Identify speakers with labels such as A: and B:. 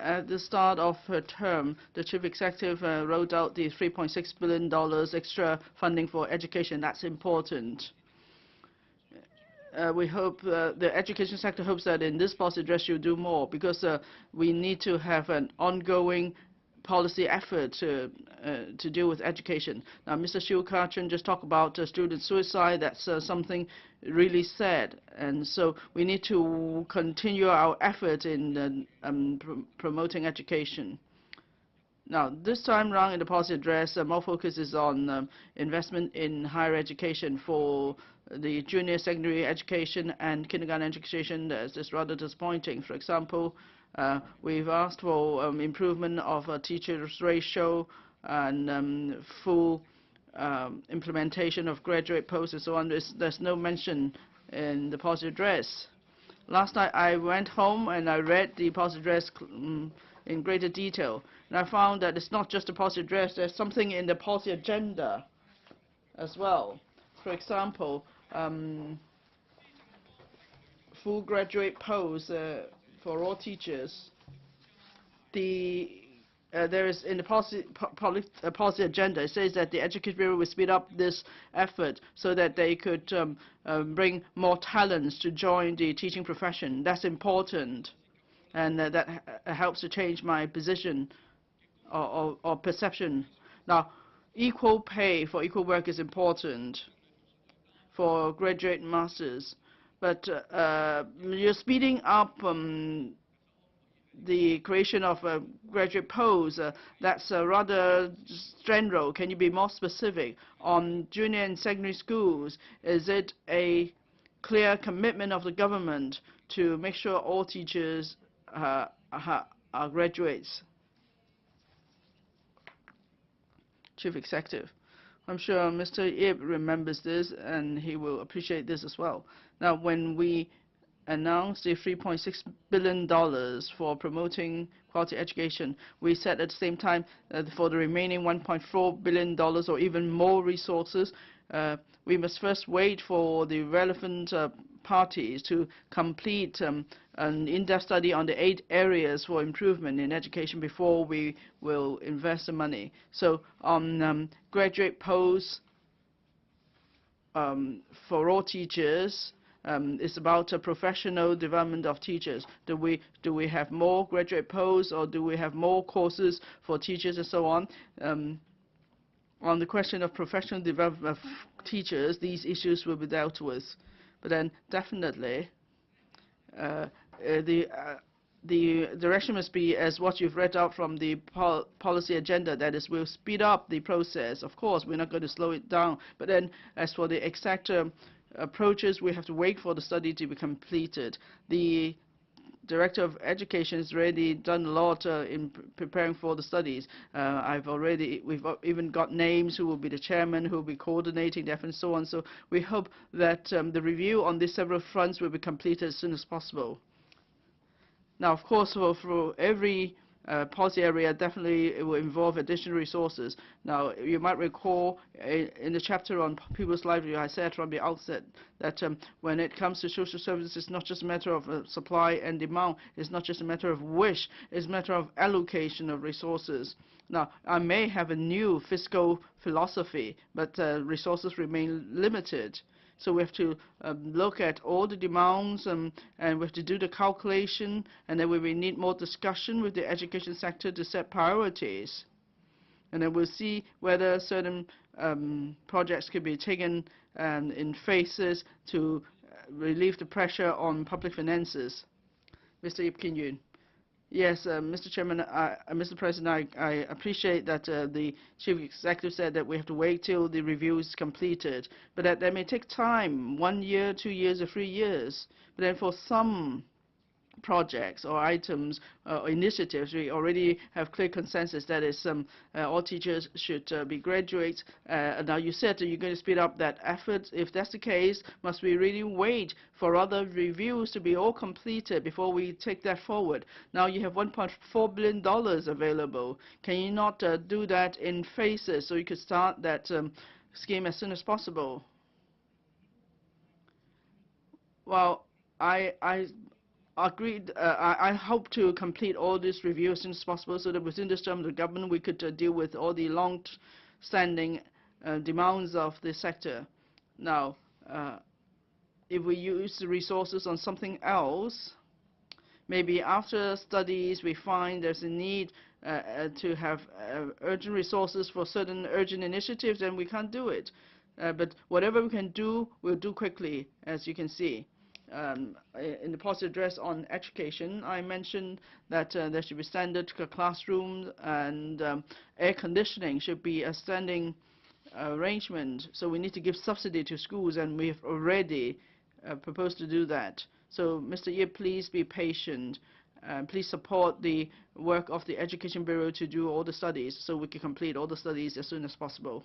A: At the start of her term, the chief executive wrote out the $3.6 billion extra funding for education. That's important. We hope the education sector hopes that in this policy address you'll do more, because we need to have an ongoing policy effort to deal with education. Now, Mr. Xiu Ka-chun just talked about student suicide. That's something really sad, and so we need to continue our effort in promoting education. Now, this time around in the policy address, more focus is on investment in higher education for the junior secondary education and kindergarten education. That's just rather disappointing. For example, we've asked for improvement of a teachers ratio and full implementation of graduate posts and so on. There's no mention in the policy address. Last night I went home and I read the policy address in greater detail, and I found that it's not just a policy address. There's something in the policy agenda as well. For example, full graduate posts for all teachers. There is in the policy agenda, it says that the Education Bureau will speed up this effort so that they could bring more talents to join the teaching profession. That's important, and that helps to change my position or perception. Now, equal pay for equal work is important for graduate masters, but you're speeding up the creation of a graduate post. That's rather general. Can you be more specific? On junior and secondary schools, is it a clear commitment of the government to make sure all teachers are graduates? Chief Executive. I'm sure Mr. Ip remembers this, and he will appreciate this as well. Now, when we announced the $3.6 billion for promoting quality education, we said at the same time for the remaining $1.4 billion or even more resources, we must first wait for the relevant parties to complete an in-depth study on the 8 areas for improvement in education before we will invest the money. So on graduate posts for all teachers, it's about a professional development of teachers. Do we have more graduate posts, or do we have more courses for teachers and so on? On the question of professional development of teachers, these issues will be dealt with. But then definitely the direction must be as what you've read out from the policy agenda, that is, we'll speed up the process. Of course, we're not going to slow it down. But then as for the exact approaches, we have to wait for the study to be completed. The Director of Education has already done a lot in preparing for the studies. We've even got names who will be the chairman, who will be coordinating the effort and so on. So we hope that the review on these several fronts will be completed as soon as possible. Now, of course, for every policy area, definitely it will involve additional resources. Now, you might recall in the chapter on people's livelihood, I said from the outset that when it comes to social services, it's not just a matter of supply and demand. It's not just a matter of wish. It's a matter of allocation of resources. Now, I may have a new fiscal philosophy, but resources remain limited. So we have to look at all the demands, and we have to do the calculation, and then we will need more discussion with the education sector to set priorities. And then we'll see whether certain projects could be taken in phases to relieve the pressure on public finances. Mr. Kin-yuen. Yes, Mr. Chairman, Mr. President, I appreciate that the Chief Executive said that we have to wait till the review is completed, but that may take time, 1 year, 2 years, or 3 years. But then for some projects or items or initiatives, we already have clear consensus that is all teachers should be graduates. Now you said that you're going to speed up that effort. If that's the case, must we really wait for other reviews to be all completed before we take that forward? Now you have $1.4 billion available. Can you not do that in phases so you could start that scheme as soon as possible? Well, agreed. I hope to complete all this review as soon as possible, so that within this term of the government we could deal with all the long-standing demands of the sector. Now, if we use the resources on something else, maybe after studies we find there's a need to have urgent resources for certain urgent initiatives, then we can't do it. But whatever we can do, we'll do quickly, as you can see. In the policy address on education, I mentioned that there should be standard classrooms, and air conditioning should be a standing arrangement. So we need to give subsidy to schools, and we've already proposed to do that. So, Mr. Yip, please be patient. Please support the work of the Education Bureau to do all the studies, so we can complete all the studies as soon as possible.